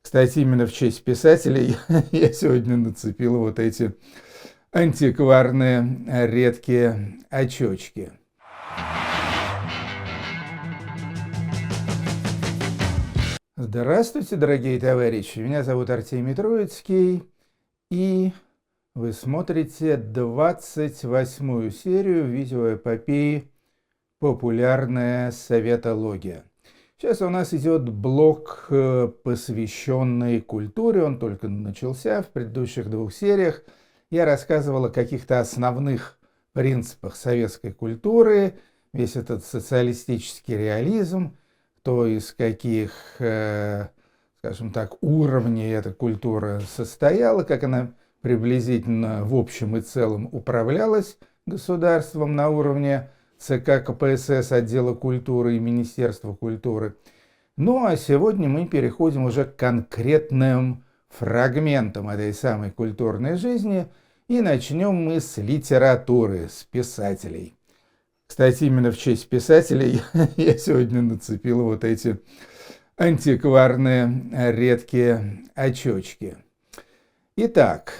Кстати, именно в честь писателей я сегодня нацепил вот эти антикварные редкие очечки. Здравствуйте, дорогие товарищи! Меня зовут Артемий Троицкий, и вы смотрите 28-ю серию видеоэпопеи «Популярная советология». Сейчас у нас идет блок, посвященный культуре, он только начался. В предыдущих двух сериях я рассказывал о каких-то основных принципах советской культуры, весь этот социалистический реализм, то из каких, скажем так, уровней эта культура состояла, как она приблизительно в общем и целом управлялась государством на уровне ЦК КПСС, отдела культуры и Министерства культуры. Ну а сегодня мы переходим уже к конкретным фрагментам этой самой культурной жизни, и начнем мы с литературы, с писателей. Кстати, именно в честь писателей я сегодня нацепил вот эти антикварные редкие очечки. Итак,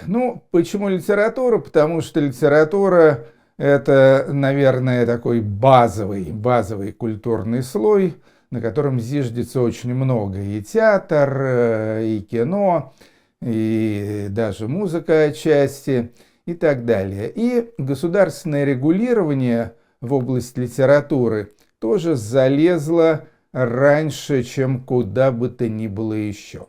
почему литература? Потому что литература – это, наверное, такой базовый культурный слой, на котором зиждется очень много. И театр, и кино, и даже музыка отчасти, и так далее. И государственное регулирование в область литературы тоже залезло раньше, чем куда бы то ни было еще.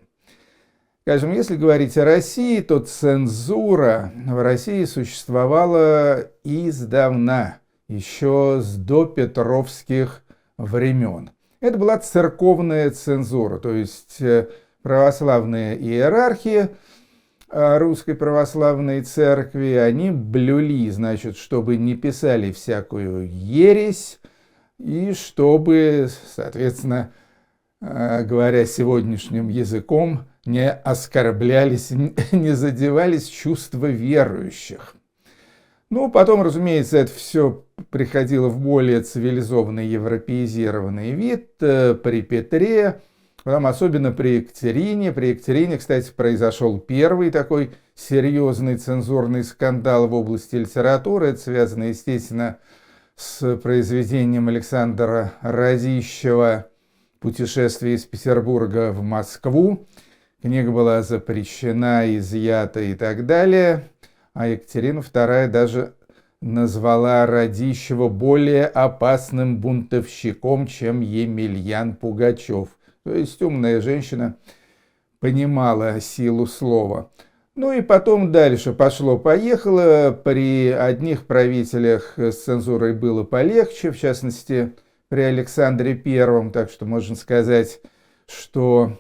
Скажем, если говорить о России, то цензура в России существовала издавна, еще с допетровских времен. Это была церковная цензура, то есть православные иерархи Русской Православной Церкви, они блюли, значит, чтобы не писали всякую ересь, и чтобы, соответственно, говоря сегодняшним языком, не оскорблялись, не задевались чувства верующих. Потом, разумеется, это все приходило в более цивилизованный, европеизированный вид при Петре, потом особенно при Екатерине. При Екатерине, кстати, произошел первый такой серьезный цензурный скандал в области литературы. Это связано, естественно, с произведением Александра Радищева «Путешествие из Петербурга в Москву». Книга была запрещена, изъята и так далее. А Екатерина II даже назвала Радищева более опасным бунтовщиком, чем Емельян Пугачев. То есть умная женщина понимала силу слова. И потом дальше пошло-поехало. При одних правителях с цензурой было полегче, в частности, при Александре I. Так что можно сказать, что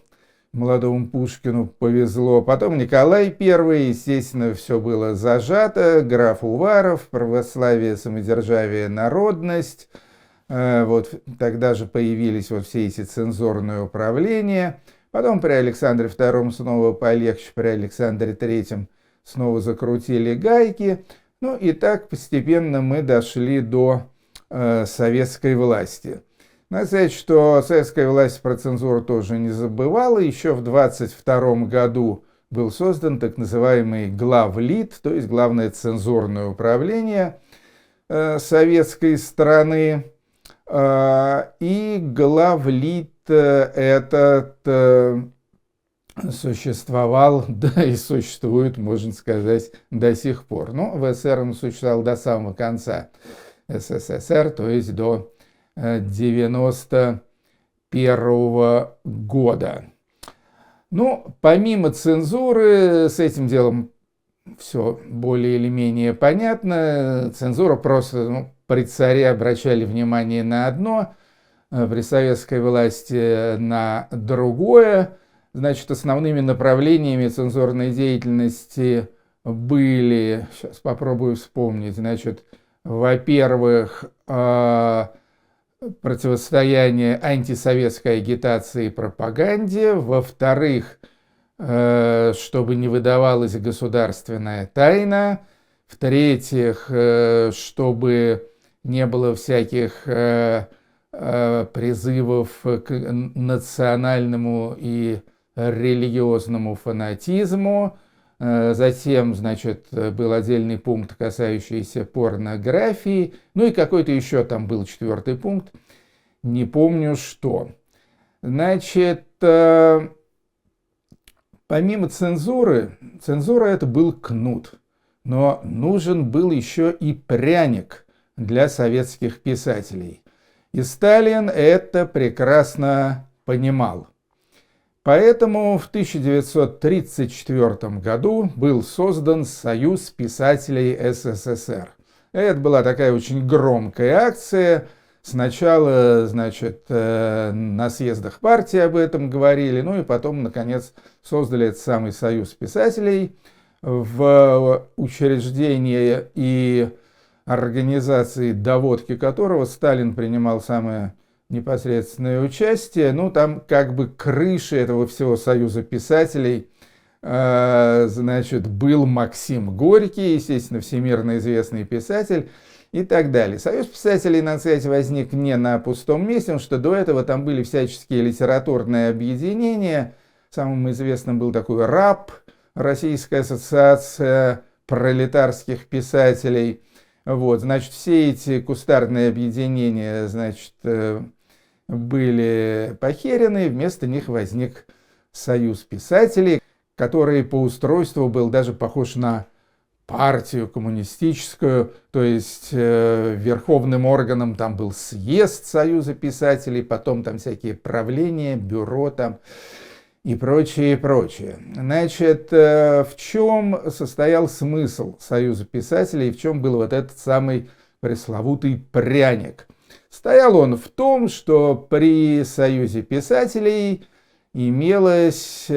молодому Пушкину повезло. Потом Николай I, естественно, все было зажато. Граф Уваров, православие, самодержавие, народность. Вот тогда же появились все эти цензурные управления. Потом при Александре II снова полегче, при Александре III снова закрутили гайки. И так постепенно мы дошли до советской власти. Надо сказать, что советская власть про цензуру тоже не забывала. Еще в 1922 году был создан так называемый главлит, то есть главное цензурное управление советской страны. И главлит этот существовал, да и существует, можно сказать, до сих пор. В СССР он существовал до самого конца СССР, то есть до 1991 года. Помимо цензуры, с этим делом все более или менее понятно. Цензура просто, при царе обращали внимание на одно, при советской власти на другое. Значит, основными направлениями цензурной деятельности были, сейчас попробую вспомнить, значит, во-первых, противостояние антисоветской агитации и пропаганде, во-вторых, чтобы не выдавалась государственная тайна, в-третьих, чтобы не было всяких призывов к национальному и религиозному фанатизму. Затем, значит, был отдельный пункт, касающийся порнографии. Ну и какой-то еще там был 4-й пункт. Не помню что. Значит, помимо цензуры, цензура это был кнут. Но нужен был еще и пряник для советских писателей. И Сталин это прекрасно понимал. Поэтому в 1934 году был создан Союз писателей СССР. Это была такая очень громкая акция. Сначала, значит, на съездах партии об этом говорили, ну и потом, наконец, создали этот самый Союз писателей, в учреждении и организации, доводки которого Сталин принимал самое непосредственное участие. Ну, там как бы крышей этого всего Союза писателей, значит, был Максим Горький, естественно, всемирно известный писатель и так далее. Союз писателей, надо сказать, возник не на пустом месте, потому что до этого там были всяческие литературные объединения. Самым известным был такой РАП, Российская ассоциация пролетарских писателей. Вот, значит, все эти кустарные объединения, значит, были похерены, вместо них возник Союз писателей, который по устройству был даже похож на партию коммунистическую, то есть верховным органом там был съезд Союза писателей, потом там всякие правления, бюро там и прочее, и прочее. Значит, в чем состоял смысл Союза писателей, в чем был вот этот самый пресловутый пряник? Стоял он в том, что при Союзе писателей имелось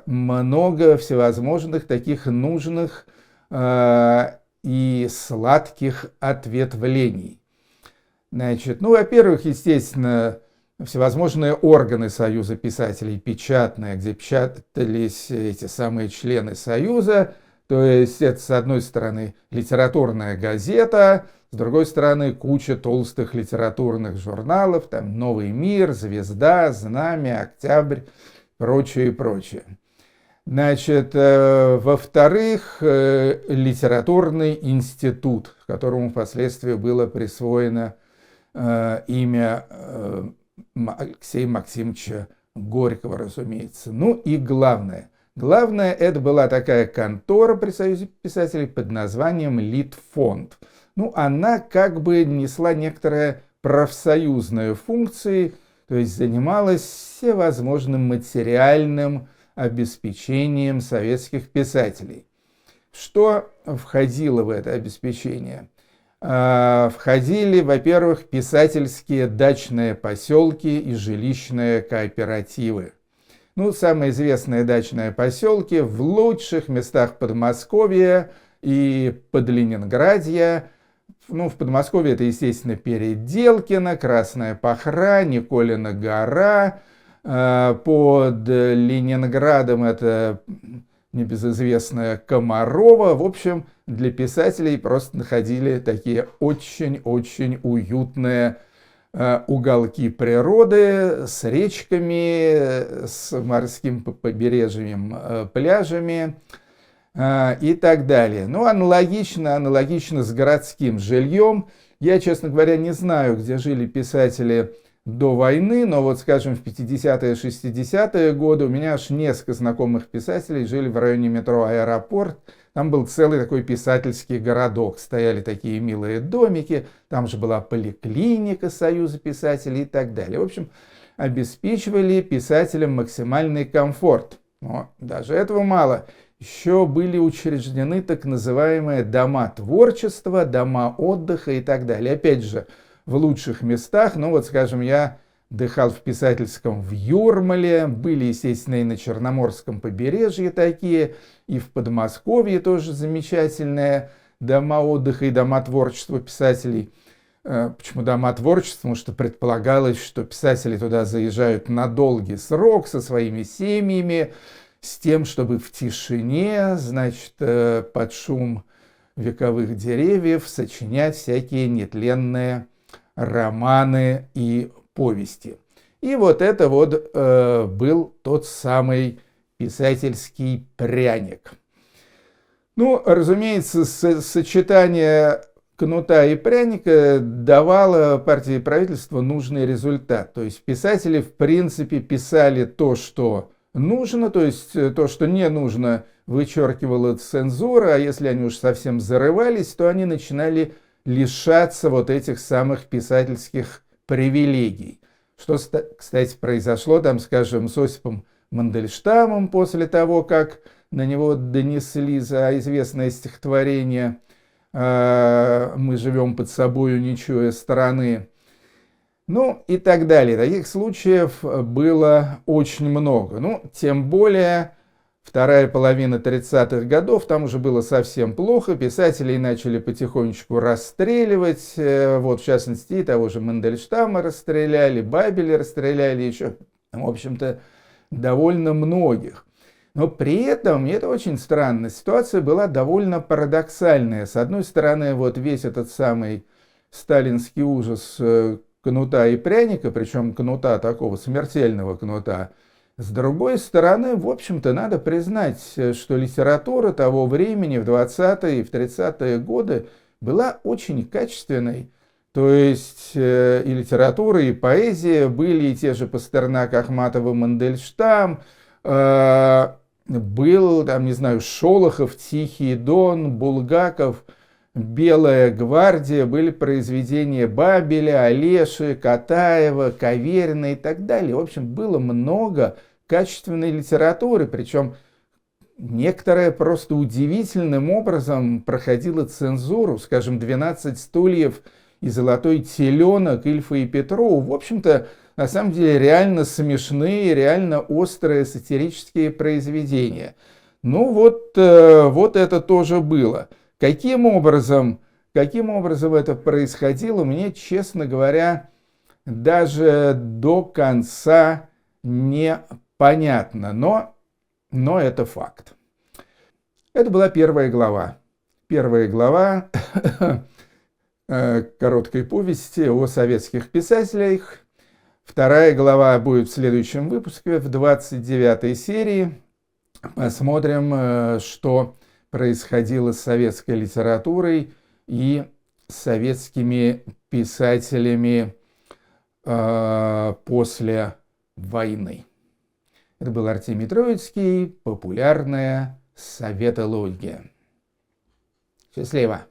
много всевозможных таких нужных и сладких ответвлений. Значит, ну, во-первых, естественно, всевозможные органы Союза писателей, печатные, где печатались эти самые члены Союза, то есть это, с одной стороны, литературная газета, с другой стороны, куча толстых литературных журналов, там «Новый мир», «Звезда», «Знамя», «Октябрь», прочее и прочее. Значит, во-вторых, литературный институт, которому впоследствии было присвоено имя Алексея Максимовича Горького, разумеется. Ну и главное, это была такая контора при Союзе писателей под названием Литфонд. Ну, она как бы несла некоторые профсоюзные функции, то есть занималась всевозможным материальным обеспечением советских писателей. Что входило в это обеспечение? Входили, во-первых, писательские дачные поселки и жилищные кооперативы. Ну, самые известные дачные поселки в лучших местах Подмосковья и Подленинградья. Ну, в Подмосковье это, естественно, Переделкино, Красная Пахра, Николина гора. Под Ленинградом это небезызвестная Комарова. В общем, для писателей просто находили такие очень-очень уютные уголки природы с речками, с морским побережьем, пляжами и так далее. Ну, аналогично с городским жильем. Я, честно говоря, не знаю, где жили писатели до войны, но вот, скажем, в 50-е, 60-е годы у меня аж несколько знакомых писателей жили в районе метро «Аэропорт». Там был целый такой писательский городок, стояли такие милые домики, там же была поликлиника Союза писателей и так далее. В общем, обеспечивали писателям максимальный комфорт. Но даже этого мало. Еще были учреждены так называемые дома творчества, дома отдыха и так далее. Опять же, в лучших местах, ну вот, скажем, я дыхал в писательском в Юрмале, были, естественно, и на Черноморском побережье такие, и в Подмосковье тоже замечательные дома отдыха и дома творчества писателей. Почему дома творчества? Потому что предполагалось, что писатели туда заезжают на долгий срок со своими семьями, с тем, чтобы в тишине, значит, под шум вековых деревьев сочинять всякие нетленные романы и повести. И вот это вот был тот самый писательский пряник. Ну, разумеется, сочетание кнута и пряника давало партии и правительству нужный результат. То есть писатели, в принципе, писали то, что нужно, то есть то, что не нужно, вычеркивала цензура, а если они уж совсем зарывались, то они начинали лишаться вот этих самых писательских привилегий. Что, кстати, произошло там, скажем, с Осипом Мандельштамом после того, как на него донесли за известное стихотворение «Мы живем под собою, не чуя страны». Ну и так далее. Таких случаев было очень много. Ну, тем более, вторая половина 30-х годов, там уже было совсем плохо. Писателей начали потихонечку расстреливать. Вот, в частности, и того же Мандельштама расстреляли, Бабеля расстреляли, еще, в общем-то, довольно многих. Но при этом, и это очень странно, ситуация была довольно парадоксальная. С одной стороны, вот весь этот самый сталинский ужас кнута и пряника, причем кнута такого смертельного кнута. С другой стороны, в общем-то, надо признать, что литература того времени, в 20-е и в 30-е годы, была очень качественной. То есть и литература, и поэзия были и те же Пастернак, Ахматова, Мандельштам, был, там, не знаю, Шолохов, Тихий Дон, Булгаков, Белая гвардия, были произведения Бабеля, Олеши, Катаева, Каверина и так далее. В общем, было много качественной литературы, причем некоторая просто удивительным образом проходила цензуру. Скажем, «12 стульев» и «Золотой теленок» Ильфа и Петрова, в общем-то, на самом деле реально смешные, реально острые сатирические произведения. Ну вот, вот это тоже было. Каким образом это происходило, мне, честно говоря, даже до конца непонятно, но это факт. Это была первая глава. Первая глава короткой повести о советских писателях. Вторая глава будет в следующем выпуске, в 29-й серии. Посмотрим, что происходило с советской литературой и советскими писателями после войны. Это был Артемий Троицкий, популярная советология. Счастливо!